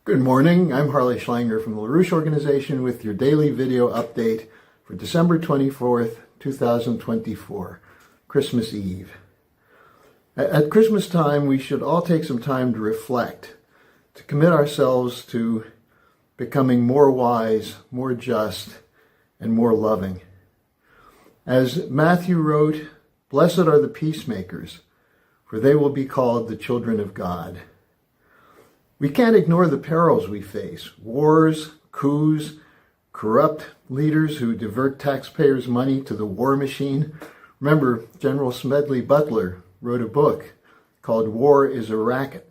Good morning, I'm Harley Schlanger from the LaRouche Organization with your daily video update for December 24th, 2024, Christmas Eve. At Christmas time, we should all take some time to reflect, to commit ourselves to becoming more wise, more just, and more loving. As Matthew wrote, "Blessed are the peacemakers, for they will be called the children of God." We can't ignore the perils we face: wars, coups, corrupt leaders who divert taxpayers' money to the war machine. Remember, General Smedley Butler wrote a book called "War is a Racket."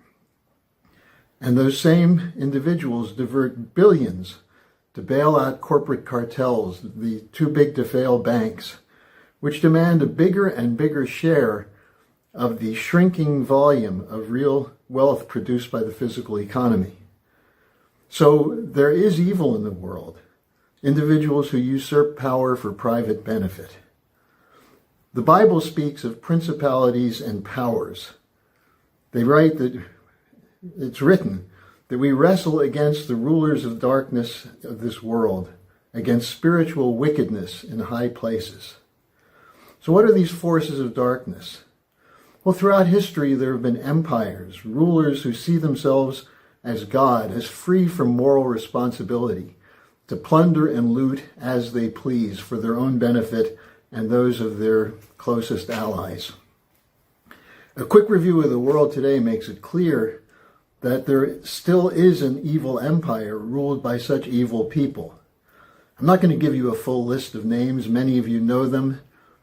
And those same individuals divert billions to bail out corporate cartels, the too big to fail banks, which demand a bigger and bigger share of the shrinking volume of real wealth produced by the physical economy. So there is evil in the world, individuals who usurp power for private benefit. The Bible speaks of principalities and powers. They write that it's written that we wrestle against the rulers of darkness of this world, against spiritual wickedness in high places. So what are these forces of darkness? Well, throughout history, there have been empires, rulers who see themselves as God, as free from moral responsibility, to plunder and loot as they please for their own benefit and those of their closest allies. A quick review of the world today makes it clear that there still is an evil empire ruled by such evil people. I'm not going to give you a full list of names. Many of you know them.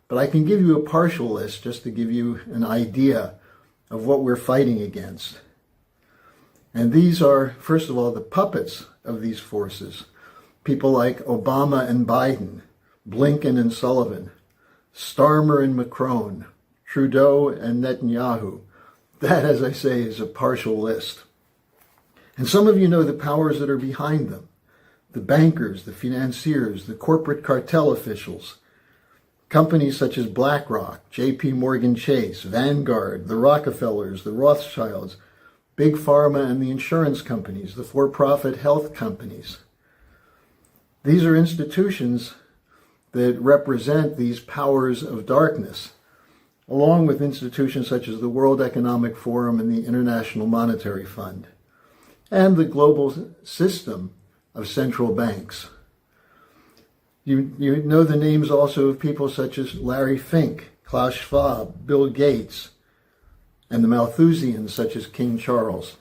But I can give you a partial list just to give you an idea of what we're fighting against. And these are, first of all, the puppets of these forces. People like Obama and Biden, Blinken and Sullivan, Starmer and Macron, Trudeau and Netanyahu. That, as I say, is a partial list. And some of you know the powers that are behind them: the bankers, the financiers, the corporate cartel officials, companies such as BlackRock, J.P. Morgan Chase, Vanguard, the Rockefellers, the Rothschilds, Big Pharma and the insurance companies, the for-profit health companies. These are institutions that represent these powers of darkness, along with institutions such as the World Economic Forum and the International Monetary Fund, and the global system of central banks. You know the names also of people such as Larry Fink, Klaus Schwab, Bill Gates, and the Malthusians such as King Charles.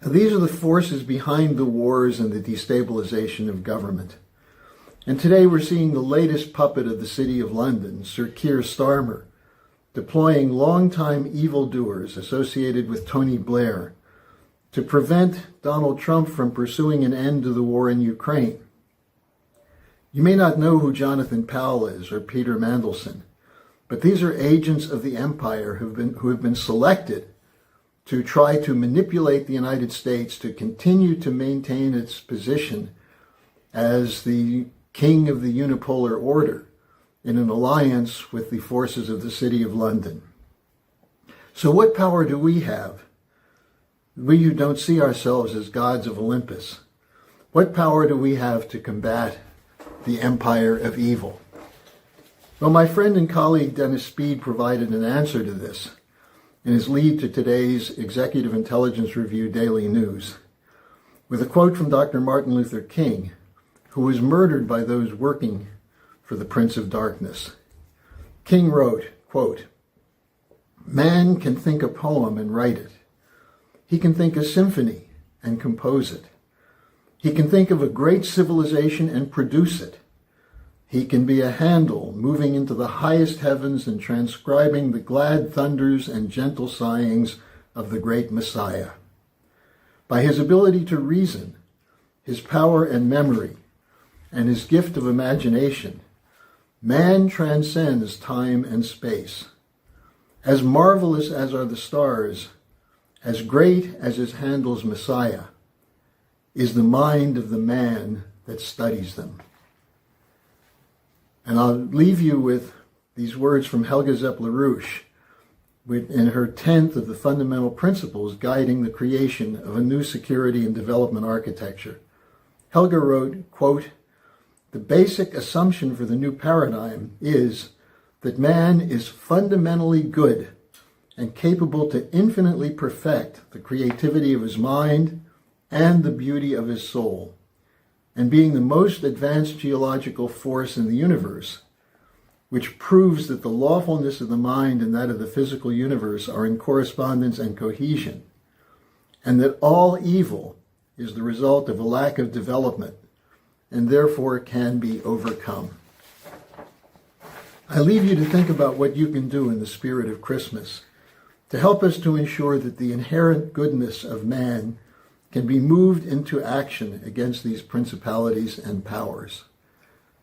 Now, these are the forces behind the wars and the destabilization of government. And today we're seeing the latest puppet of the City of London, Sir Keir Starmer, deploying longtime evildoers associated with Tony Blair to prevent Donald Trump from pursuing an end to the war in Ukraine. You may not know who Jonathan Powell is or Peter Mandelson, but these are agents of the empire who have been selected to try to manipulate the United States to continue to maintain its position as the king of the unipolar order in an alliance with the forces of the City of London. So what power do we have? We who don't see ourselves as gods of Olympus. What power do we have to combat the empire of evil? Well, my friend and colleague Dennis Speed provided an answer to this in his lead to today's Executive Intelligence Review Daily News, with a quote from Dr. Martin Luther King, who was murdered by those working for the Prince of Darkness. King wrote, quote, "Man can think a poem and write it. He can think a symphony and compose it. He can think of a great civilization and produce it. He can be a handle moving into the highest heavens and transcribing the glad thunders and gentle sighings of the great Messiah. By his ability to reason, his power and memory, and his gift of imagination, man transcends time and space. As marvelous as are the stars, as great as is Handel's Messiah, is the mind of the man that studies them." And I'll leave you with these words from Helga Zepp LaRouche, in her 10th of the fundamental principles guiding the creation of a new security and development architecture. Helga wrote, quote, "The basic assumption for the new paradigm is that man is fundamentally good and capable to infinitely perfect the creativity of his mind and the beauty of his soul. And being the most advanced geological force in the universe, which proves that the lawfulness of the mind and that of the physical universe are in correspondence and cohesion, and that all evil is the result of a lack of development and therefore can be overcome." I leave you to think about what you can do in the spirit of Christmas to help us to ensure that the inherent goodness of man can be moved into action against these principalities and powers.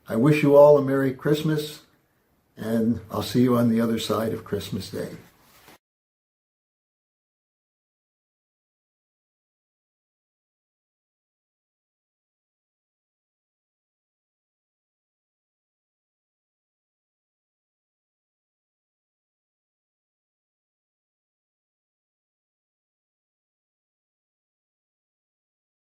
I wish you all a Merry Christmas, and I'll see you on the other side of Christmas Day.